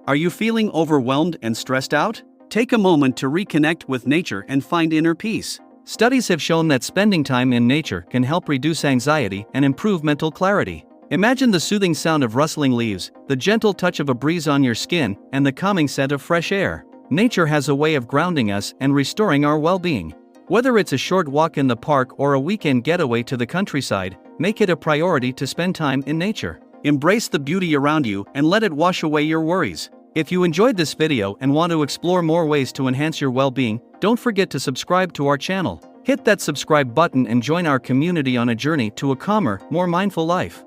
Are you feeling overwhelmed and stressed out? Take a moment to reconnect with nature and find inner peace. Studies have shown that spending time in nature can help reduce anxiety and improve mental clarity. Imagine the soothing sound of rustling leaves, the gentle touch of a breeze on your skin, and the calming scent of fresh air. Nature has a way of grounding us and restoring our well-being. Whether it's a short walk in the park or a weekend getaway to the countryside, make it a priority to spend time in nature. Embrace the beauty around you and let it wash away your worries. If you enjoyed this video and want to explore more ways to enhance your well-being, don't forget to subscribe to our channel. Hit that subscribe button and join our community on a journey to a calmer, more mindful life.